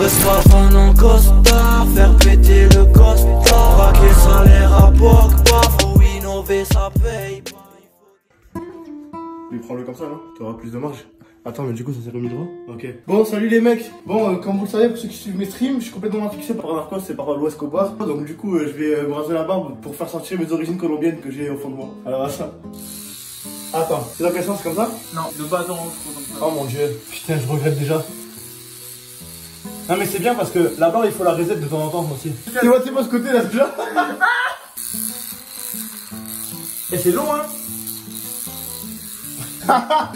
veut se pafan en costard, faire péter le costard, braquer salaire à Pogba, faut innover, ça paye pas. Mais prends-le comme ça, non? T'auras plus de marge. Attends, mais du coup, ça s'est remis droit? Ok. Bon, salut les mecs. Bon, comme vous le savez, pour ceux qui suivent mes streams, je suis complètement fixé par Narcos et par Pablo Escobar. Donc, du coup, je vais me raser la barbe pour faire sortir mes origines colombiennes que j'ai au fond de moi. Alors, ça. Attends, c'est dans quel sens, comme ça? Non, de bas en haut, comme ça. Oh mon dieu. Putain, je regrette déjà. Non, mais c'est bien parce que la barbe, il faut la reset de temps en temps aussi. Tu vois, c'est pas ce côté là déjà. Et c'est long, hein?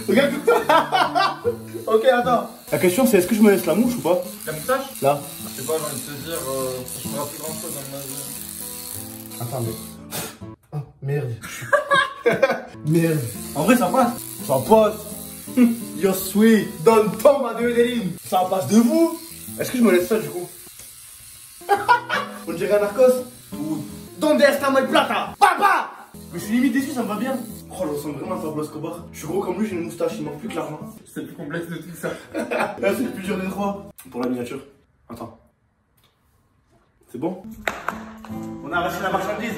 Regarde tout ça. Ok, attends. La question c'est est-ce que je me laisse la mouche ou pas? La moustache? Là. Je sais pas, j'ai envie de te dire, ça fera plus grand chose dans ma vie. Attends, mais. Oh, merde. Merde. En vrai, ça passe. Ça passe. Yo, sweet. Donne ton ma Medellin. Ça passe de vous. Est-ce que je me laisse ça du coup? On dirait un narcos. Donde está my plata? Papa! Mais je suis limite déçu, ça me va bien. Oh, je ressemble vraiment à Pablo Escobar. Je suis gros comme lui, j'ai une moustache, il manque plus que l'argent. C'est le plus complexe de tout ça. Là, c'est le plus dur des trois. Pour la miniature. Attends. C'est bon? On a arraché la marchandise.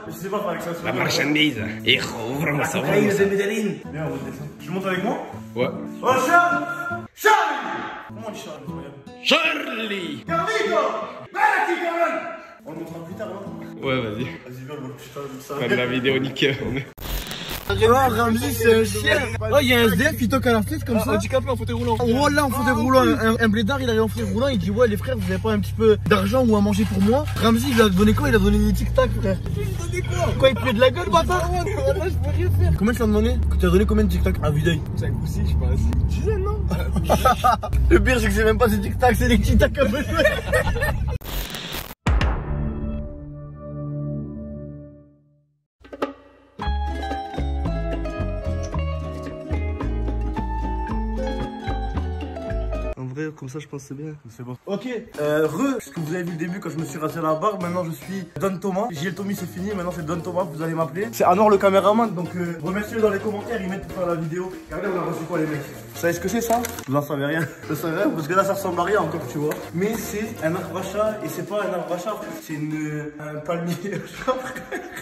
Je sais pas avec ça. La marchandise. Hijo, vraiment ça. Cocaïne de Medellin. Viens, on va descendre. Tu montes avec moi? Ouais. Oh, Charles! Charlie! Comment on dit Charles? Charlie! Carlito! Bella Carole! On le montrera plus tard, non? Ouais, vas-y. Vas-y, viens, on va Pas de la vidéo nickel. Vraiment, Ramzi, c'est un chien. Oh, il y a un SDF qui toque à la fenêtre comme ça. Handicapé en fauteuil roulant. Oh là, en fauteuil roulant. Un blédard, il arrive en fauteuil roulant. Il dit, ouais, les frères, vous avez pas un petit peu d'argent ou à manger pour moi? Ramzi, il a donné quoi? Il a donné une tic-tac, frère. Il a donné quoi? Quoi, il te fait de la gueule, bâtard? Là, je peux rien faire. Combien tu l'as donné? Tu as donné combien de tic-tac? À vue d'œil. 5 ou 6, je sais pas. Une dizaine, non? Le pire, c'est que c'est même pas ces tic-tac, c'est les tic-tac à peu. Comme ça, je pense que c'est bien. C'est bon. Ok, puisque vous avez vu le début quand je me suis rasé la barbe, maintenant je suis Don Thomas. JL Tommy, c'est fini, maintenant c'est Don Thomas, vous allez m'appeler. C'est Anor le caméraman, donc remerciez-le dans les commentaires, ils mettent pour faire la vidéo. Regardez, on a reçu quoi les mecs? Vous savez ce que c'est ça? Vous en savez rien. Vous savez rien, parce que là ça ressemble à rien encore, tu vois. Mais c'est un arbre-à-chat, et c'est pas un arbre-à-chat, c'est un palmier.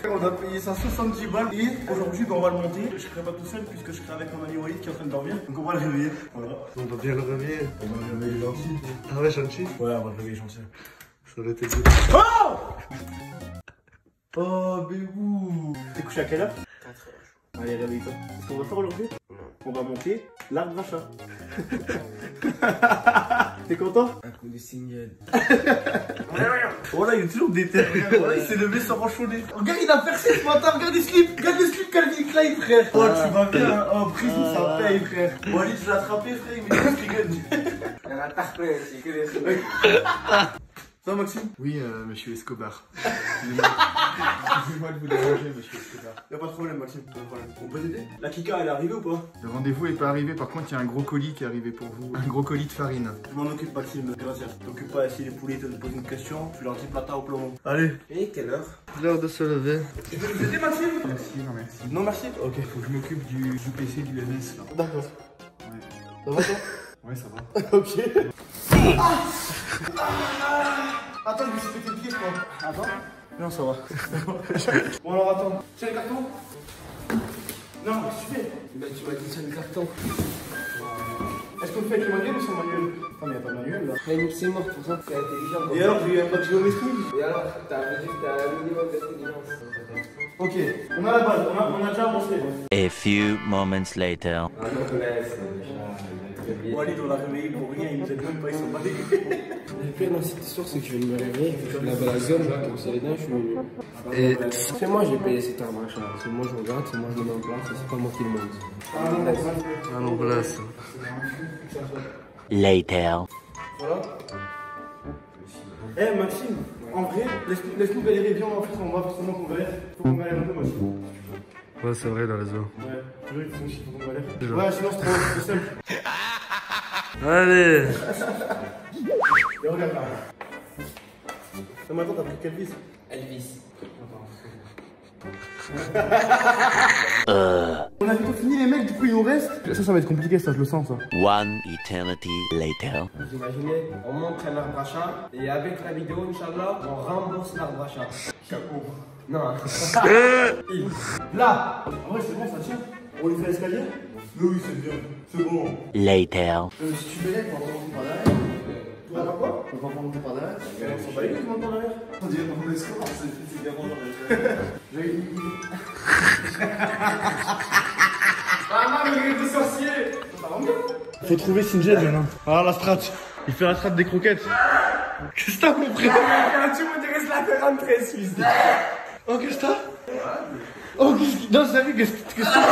On a payé ça 70 balles, et aujourd'hui on va le monter. Je serai pas tout seul, puisque je serai avec mon ami Walid qui est en train de dormir. Donc on va le réveiller. Voilà. On va bien le réveiller. On va le réveiller gentil. Ah ouais, gentil? Ouais, on va le réveiller gentil. Ça aurait été good. Oh! Oh, bébou! T'es couché à quelle heure? 4 heures. Allez, réveille-toi. Ce qu'on va faire aujourd'hui? On va monter l'arbre à chat. T'es content? Un coup de single. Voilà, il est toujours déter. Voilà, il s'est levé sans renchonner. Regarde, il a percé ce matin. Regarde les slips. Regarde les slips Calvin Klein, frère. Oh, tu vas bien. Oh, prison, ça paye, frère. Bon, allez, tu l'as attrapé, frère. Il me dit que tu Elle a tapé, c'est que les slips. Ça va, Maxime? Oui, monsieur Escobar. Excusez-moi de vous déranger, monsieur Escobar. Y'a pas de problème, Maxime. Pas de problème. On peut t'aider? La Kika, elle est arrivée ou pas? Le rendez-vous est pas arrivé, par contre, il y a un gros colis qui est arrivé pour vous. Un gros colis de farine. Je m'en occupe, Maxime. Gracias. T'occupes pas si les poulets te posent une question. Tu leur dis plata au plomb. Allez. Et quelle heure? L'heure de se lever. Tu peux nous aider, Maxime? Merci, non merci. Non, merci. Ok, faut que je m'occupe du PC du MS là. D'accord. Ouais. Ça va, toi? Ouais, ça va. Ok. Attends, je me suis pété le pied, je crois. Attends. Non, ça va. Bon, alors attends. C'est les cartons? Non, qu'est-ce que tu fais? Ben, tu m'as dit ça le carton. Est-ce qu'on le fait avec le manuel ou sans manuel? Attends, mais y'a pas de manuel là. Mais c'est mort pour ça. C'est intelligent. Et alors, j'ai eu un pas de géométrie? Et alors, t'as un minimum d'intelligence. Ok, on a la base, on a déjà avancé. A few moments later. Ah non, laisse. Bon, allez, on l'a réveillé pour rien, il nous aide même pas, ils sont pas dégoûtés. Le pire dans cette histoire, c'est que je viens de me réveiller, je lave la gomme, là, comme c'est les dents, je suis venu. Et c'est moi, j'ai payé cet arbre achat. C'est moi, je regarde, c'est moi, je le mets en place, c'est pas moi qui le monte. Ah non, place. Later. Voilà. Eh, Maxime, en vrai, laisse-nous galérer, viens, on va faire forcément qu'on galère. Faut qu'on galère un peu, Maxime. Ouais, c'est vrai, dans les eaux. Ouais, je veux que faut qu'on galère. Ouais, sinon c'est trop simple. Allez. Et regarde là. Non, mais attends, t'as pris quelle vis? Elvis. On On a bientôt fini les mecs, du coup il nous reste. Ça va être compliqué ça, je le sens ça. One eternity later. Vous imaginez, on montre un arbre achat et avec la vidéo, Inch'Allah, on rembourse l'arbre achat. Chapeau. Non. Là. Ah ouais c'est bon ça tient. On lui fait l'escalier. Mais oui c'est bien. C'est bon. Later. Si tu mets on va remonter par derrière. Tu vas quoi? On va remonter par derrière. On s'en bat les couilles par derrière. On dirait dans mon escalier, c'est bien bon. J'ai une idée. Ah non, le grille de sorcier. Ça va mieux. Faut trouver Sinjed maintenant. Ah la strat. Il fait la strat des croquettes. Qu'est-ce que t'as compris? Tu me dirais que je la rentrer, Suisse. Oh qu'est-ce que t'as? Oh qu'est-ce que... Non j'ai vu qu'est-ce que t'as?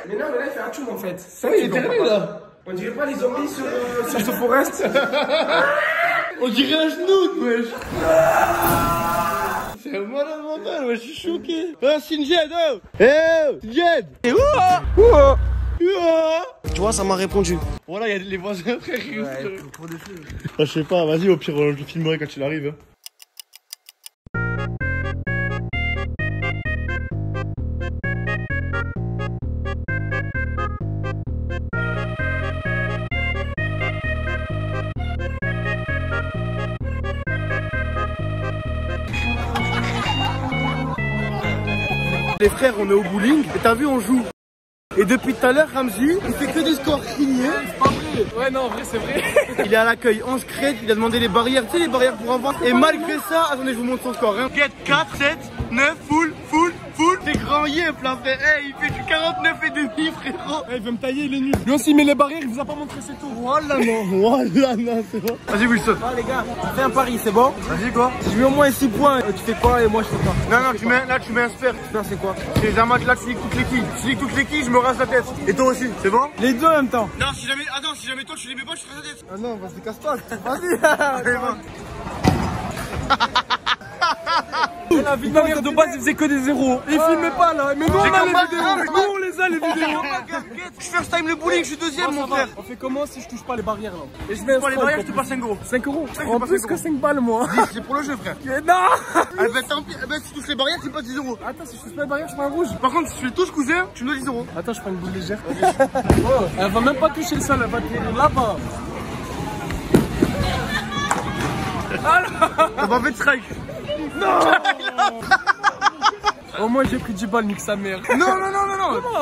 Mais non, mais là il fait un tchoum en fait. Ça il est terminé là. On dirait pas les zombies sur ce forest. On dirait un genou wesh. C'est un malade mental wesh, je suis choqué. Ah Sinjed oh. Eh Sinjed. Et ouah. Tu vois ça m'a répondu. Voilà, il y a les voisins frère. Pour des choses. Je sais pas, vas-y au pire je le filmerai quand il arrive. Les frères on est au bowling et t'as vu on joue. Et depuis tout à l'heure Ramzi il fait que des scores signés. C'est pas vrai. Ouais, non, en vrai, c'est vrai. Il est à l'accueil 11 crêtes, il a demandé les barrières, tu sais les barrières pour enfants. Et malgré ça, attendez je vous montre son score hein. Get 4, 7, 9, full. C'est grand yep là frère. Hey, il fait du 49,5 frérot. Il veut me tailler, il est nul. Lui aussi, il met les barrières, il vous a pas montré ses tours. Voilà non, c'est bon. Vas-y Wilson. Ah les gars, on fait un pari, c'est bon? Vas-y quoi? Si je mets au moins 6 points, tu fais quoi et moi je fais quoi? Non, tu mets un sper. Sper c'est quoi? C'est un match là, tu lis toutes les quilles. Si je lis toutes les quilles, je me rase la tête. Et toi aussi, c'est bon? Les deux en même temps. Non, si jamais toi tu les mets pas, je te rase la tête. Ah non, vas-y casse pas. Vas-y. La vie de ma mère de base il faisait que des zéros. Il filmait pas là. Mais nous on a les vidéos. Nous on les a les vidéos. Je first time le bowling, je suis deuxième mon frère. On fait comment si je touche pas les barrières là? Et je mets pas les barrières, je te passe 5 euros. 5 euros. En plus que 5 balles moi. C'est pour le jeu frère. Non. Ah bah tant pis, si tu touches les barrières, tu passes 10 euros. Attends, si je touche pas les barrières, je prends un rouge. Par contre si tu les touches cousin, tu me donnes 10 euros. Attends, je prends une boule légère. Elle va même pas toucher le sol, elle va tenir là-bas. On va faire strike. Non. Au moins j'ai pris 10 balles, nique sa mère. Non.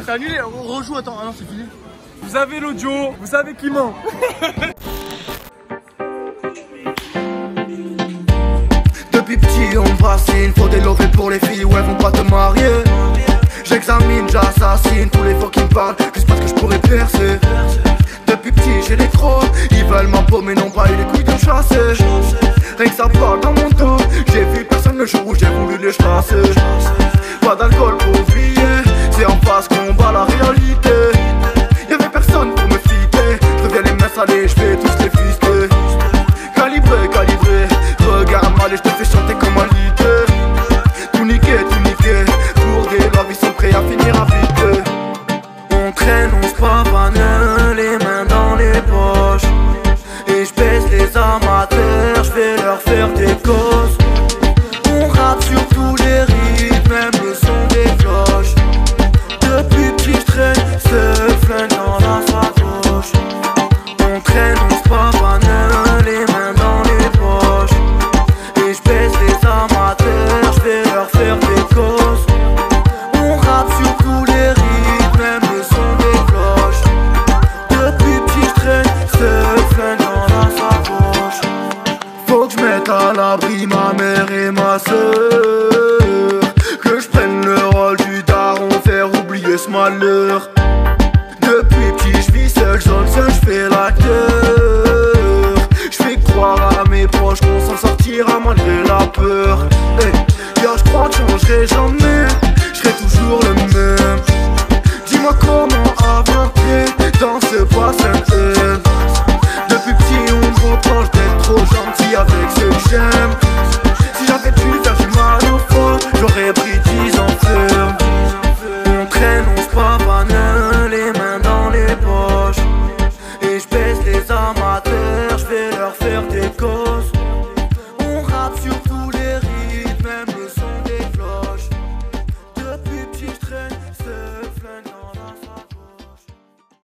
C'est annulé, on rejoue, attends, ah non c'est fini. Vous avez l'audio, vous savez qui ment. Depuis petit on me fascine, faut des lovés pour les filles ou elles vont pas te marier. J'examine, j'assassine tous les fois qui me parlent, juste parce que je pourrais percer. Depuis petit j'ai des crocs, ils veulent ma peau mais n'ont pas eu les couilles de me chasser. Rien que ça parle dans mon dos, j'ai vu personne le jour où j'ai voulu les chasser. Pas d'alcool pour oublier, c'est en face qu'on bat la réalité. Y'avait personne pour me fitter, je reviens les mains salées, je fais tous les fistés. Calibré, regarde mal et je te fais chanter comme un leader. Tout niqué, pour des loves ils sont prêts à finir à vite. On traîne, on se pavane, les mains dans les poches. Et je baisse les amateurs, je vais leur faire des causes. On rappe sur tous les rythmes, même le son des cloches. Depuis petit je traîne, ce flingue dans la sacoche. On traîne, on se pavane, les mains dans les poches. Et je baisse les amateurs, je vais leur faire des causes. On rappe sur tous les rythmes, même le son des cloches. Depuis petit je traîne, ce flingue dans la sacoche. Faut que je mette à l'abri ma mère et ma soeur, que je prenne le rôle du daron, faire oublier ce malheur. Depuis petit je vis seul, je fais l'acteur. Je fais croire à mes proches qu'on s'en sortira malgré la peur. Hey, je crois que je changerai jamais, je serai toujours le même. Dis-moi comment